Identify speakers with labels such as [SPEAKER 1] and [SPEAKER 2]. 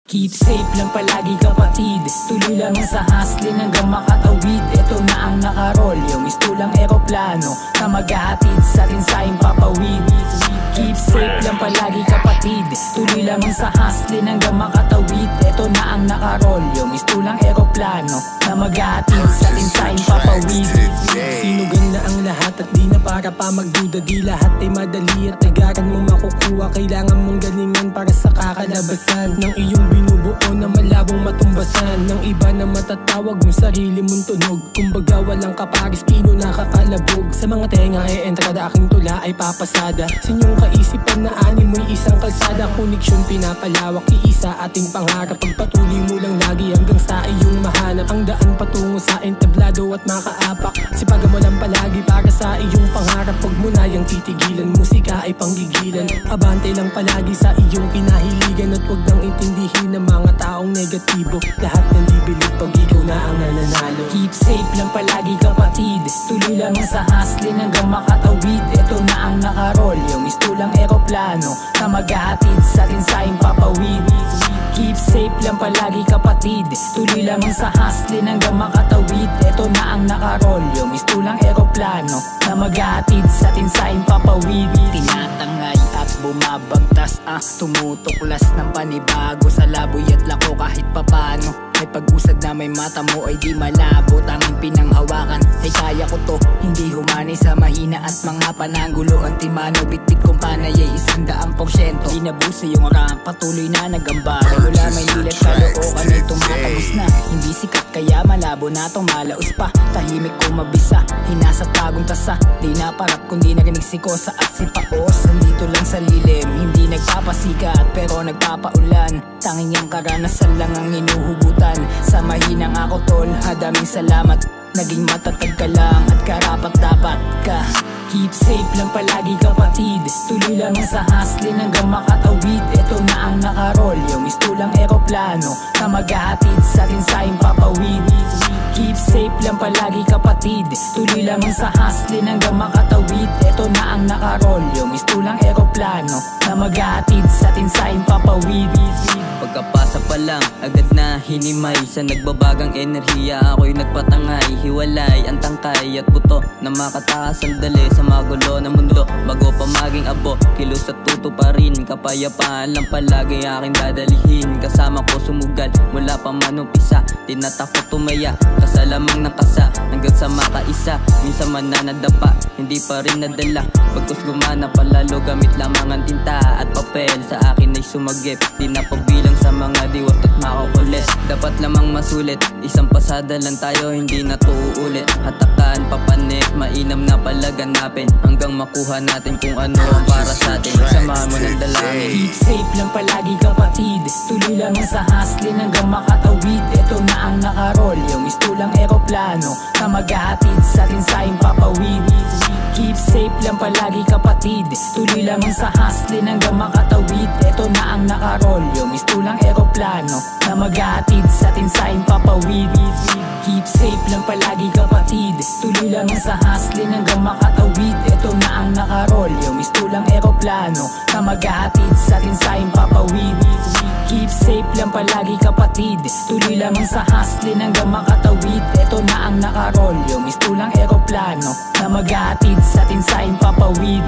[SPEAKER 1] Keep safe lang palagi kapatid, tuloy lang sa hustling hanggang makatawid. Ito na ang nakarol, yung mistulang eroplano na maghahatid sa atin sa impapawid. Keep safe lang palagi kapatid, tuloy lang sa hustling hanggang makatawid. Ito na ang nakarol, yung mistulang eroplano na maghahatid sa atin sa impapawid. Sinugan na ang lahat at di na para pa magduda. Di lahat ay madali at agaran mo makukuha. Kailangan mong galingan para sa kakalabasan ng iyong binubuo na malabong matumbasan ng iba na matatawag mo sarili mong tunog. Kumbaga walang kaparis, pino nakakalabog. Sa mga tenga entrada, aking tula ay papasada. Sa inyong kaisipan na anim mo'y isang kalsada. Koneksyon pinapalawak, iisa ating pangarap. Pagpatuloy mo lang lagi hanggang sa iyong mahanap ang daan patungo sa entablado at makaapak. Sipagan mo lang palagi para sa iyong pangarap. Huwag mo na yung titigilan, musika ay panggigilan. Abante lang palagi sa iyong kinahiligan at huwag nang intindihin ng mga taong negatibo. Lahat ng bibilib pag ikaw na ang nananalo. Keep safe lang palagi kapatid, tuloy lang sa hustling hanggang makatawid. Ito na ang nakarol, yung mistulang eroplano na maghahatid sa atin sa impapawid. Keep safe lang palagi kapatid, tuloy lang sa hustling hanggang makatawid. Ito na ang nakarol, yung mistulang eroplano na maghahatid sa atin sa impapawid. Tinatangay at bumabagtas, tumutuklas ng panibago sa laboy at lako kahit papano. May pag-usad na may mata mo ay di malabo. Tanging pinanghawakan ay kaya ko to, hindi humani sa mahina at mga pananggulo. Ang timano bitbit kong panay ay 100%. Inabuso yung ramp, patuloy na nagambara. Wala may lilat kalookan ay tumatagos na. Hindi sikat kaya malabo na tong malaos pa. Tahimik ko mabisa, hinasa tagong tasa. Di naparap kundi nagnigsikosa at si Paos. Nandito lang sa lilim, hindi nagpapasikat pero nagpapaulan. Tanging yung karanasan lang ang inuhugutan. Sa mahinang ako tol, daming salamat. Naging matatag ka lang at karapat dapat ka. Keep safe lang palagi kapatid, tuloy lang sa hustling hanggang makatawid. Ito na ang nakarol, yung mistulang eroplano na maghahatid sa atin sa impapawid. Keep safe lang palagi kapatid, tuloy lang sa hustling hanggang makatawid. Ito na ang nakarol, yung mistulang eroplano na maghahatid sa atin sa impapawid.
[SPEAKER 2] Pagkapasa pa lang, agad na hinimay sa nagbabagang enerhiya. Ako'y nagpatangay, hiwalay ang tangkay at buto na makataas ang dali sa magulo ng mundo. Bago pa maging abo, kilos at tuto pa rin. Kapayapaan lang palagi aking dadalihin. Kasama ko sumugal mula pa manumpisa. Tinatakot tumaya, kasalamang ng kasa hanggang sa makaisa. Minsan man na nadapa, hindi pa rin nadala. Pagkus gumana palalo, gamit lamang ang tinta at papel. Sa akin ay sumagip, di na pabilang sa mga diwat at makukulit. Dapat lamang masulit, isang pasada lang tayo, hindi na to uulit. Hatakan, papanit, mainam na palaganapin hanggang makuha natin kung ano ang para sa atin. Samahan mo ng dalangin.
[SPEAKER 1] Keep safe lang palagi kapatid, tuloy lang sa hustling hanggang makatawid. Ito na ang nakarol, yung mistulang eroplano na maghahatid sa atin sa impapawid. Keep safe lang palagi kapatid, tuloy lang sa hustling hanggang makatawid. Ito na ang nakarol, yung mistulang eroplano na maghahatid sa atin sa impapawid. Keep safe lang palagi kapatid, tuloy lang sa hustling hanggang makatawid. Ito na ang nakarol, yung mistulang eroplano na maghahatid sa atin sa impapawid. Keep safe lang palagi kapatid, tuloy lang sa hustling hanggang makatawid. Ito na ang nakarol, yung mistulang eroplano na maghahatid sa atin sa impapawid.